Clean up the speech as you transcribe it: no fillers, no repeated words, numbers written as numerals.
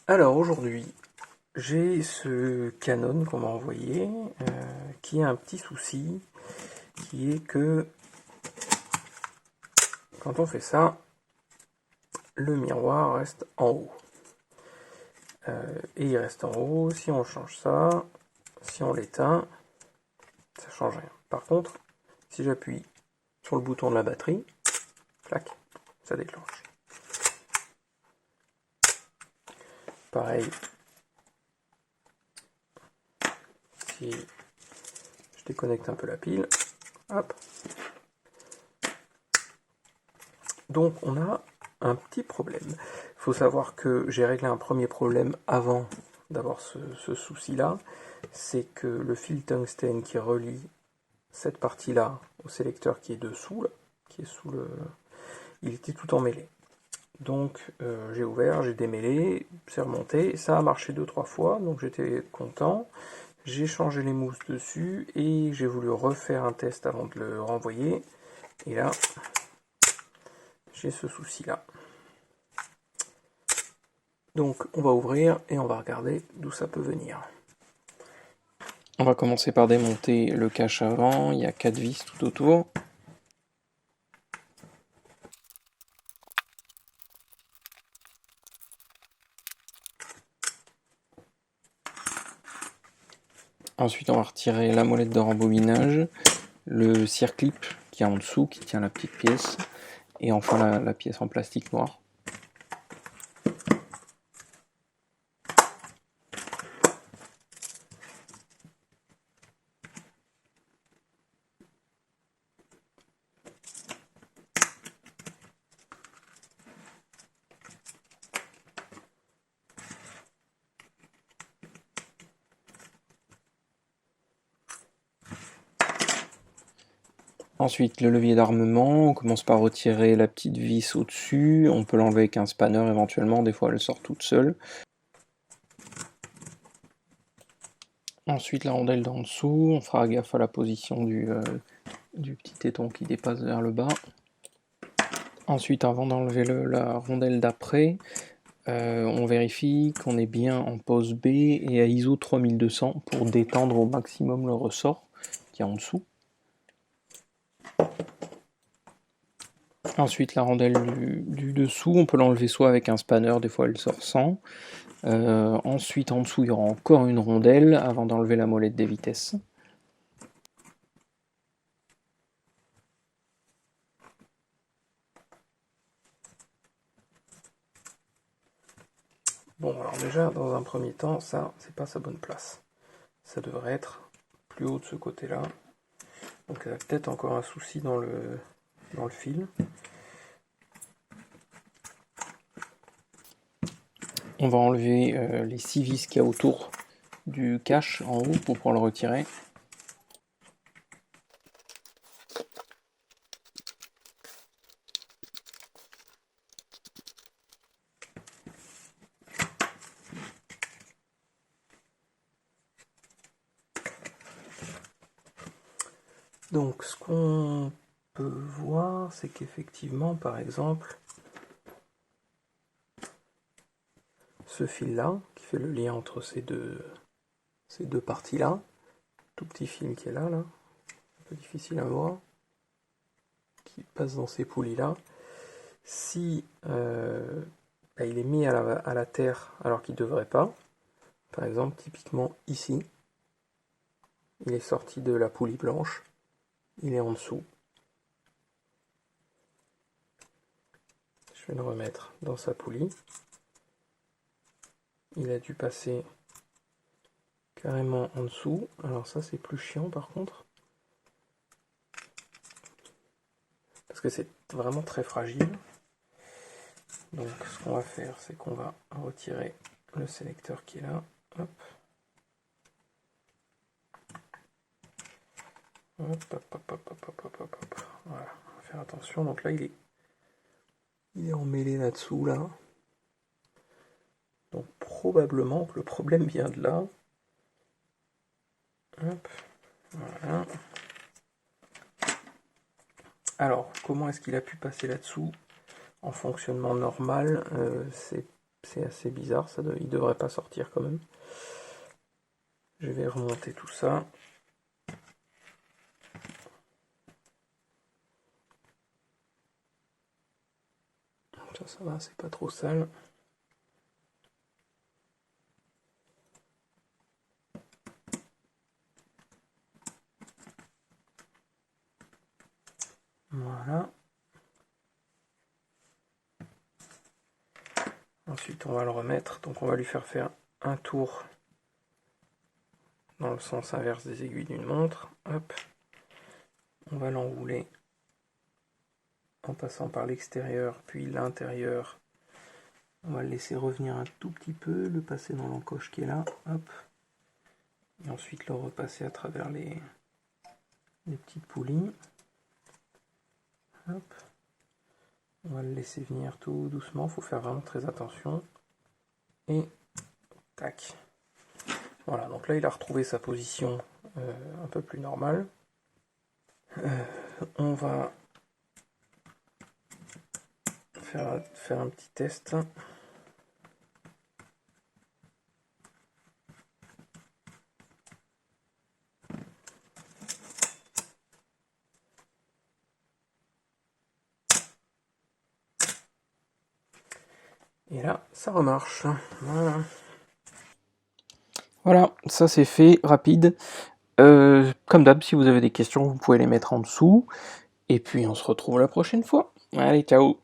Alors aujourd'hui, j'ai ce Canon qu'on m'a envoyé qui a un petit souci, qui est que quand on fait ça, le miroir reste en haut. Et il reste en haut, si on change ça, si on l'éteint, ça change rien. Par contre, si j'appuie sur le bouton de la batterie, clac, ça déclenche. Pareil, si je déconnecte un peu la pile, hop. Donc on a un petit problème. Il faut savoir que j'ai réglé un premier problème avant d'avoir ce souci-là. C'est que le fil tungstène qui relie cette partie-là au sélecteur qui est dessous, là, qui est sous le... il était tout emmêlé. Donc j'ai ouvert, j'ai démêlé, c'est remonté, ça a marché 2-3 fois, donc j'étais content. J'ai changé les mousses dessus et j'ai voulu refaire un test avant de le renvoyer. Et là, j'ai ce souci-là. Donc on va ouvrir et on va regarder d'où ça peut venir. On va commencer par démonter le cache avant, il y a 4 vis tout autour. Ensuite on va retirer la molette de rembobinage, le circlip qui est en dessous, qui tient la petite pièce, et enfin la pièce en plastique noir. Ensuite, le levier d'armement, on commence par retirer la petite vis au-dessus, on peut l'enlever avec un spanner éventuellement, des fois elle sort toute seule. Ensuite, la rondelle d'en dessous, on fera gaffe à la position du petit téton qui dépasse vers le bas. Ensuite, avant d'enlever la rondelle d'après, on vérifie qu'on est bien en pose B et à ISO 3200 pour détendre au maximum le ressort qui est en dessous. Ensuite, la rondelle du dessous, on peut l'enlever soit avec un spanner, des fois elle sort sans. Ensuite, en dessous, il y aura encore une rondelle avant d'enlever la molette des vitesses. Bon, alors déjà, dans un premier temps, ça, c'est pas sa bonne place. Ça devrait être plus haut de ce côté-là. Donc il y a peut-être encore un souci dans le fil. On va enlever les 6 vis qu'il y a autour du cache en haut pour pouvoir le retirer. Donc ce qu'on peut voir, c'est qu'effectivement, par exemple, ce fil-là, qui fait le lien entre ces deux parties-là, tout petit fil qui est là, un peu difficile à voir, qui passe dans ces poulies-là, si il est mis à la terre alors qu'il ne devrait pas, par exemple, typiquement ici, il est sorti de la poulie blanche, il est en dessous. Je vais le remettre dans sa poulie. Il a dû passer carrément en dessous. Alors ça c'est plus chiant par contre. Parce que c'est vraiment très fragile. Donc ce qu'on va faire, c'est qu'on va retirer le sélecteur qui est là. Hop. Hop, hop, hop, hop, hop, hop, hop, hop, hop. Voilà, on va faire attention. Donc là il est emmêlé là-dessous là. Donc probablement que le problème vient de là. Hop, voilà. Alors, comment est-ce qu'il a pu passer là-dessous en fonctionnement normal? C'est C'est assez bizarre, il devrait pas sortir quand même. Je vais remonter tout ça. Ça va, c'est pas trop sale. Voilà. Ensuite, on va le remettre. Donc, on va lui faire un tour dans le sens inverse des aiguilles d'une montre. Hop. On va l'enrouler en passant par l'extérieur, puis l'intérieur. On va le laisser revenir un tout petit peu, le passer dans l'encoche qui est là. Hop. Et ensuite, le repasser à travers les petites poulies. Hop. On va le laisser venir tout doucement, il faut faire vraiment très attention. Et tac. Voilà, donc là il a retrouvé sa position un peu plus normale. On va faire un petit test. Et là, ça remarche. Voilà. Voilà, ça c'est fait, rapide. Comme d'hab, si vous avez des questions, vous pouvez les mettre en dessous. Et puis on se retrouve la prochaine fois. Allez, ciao!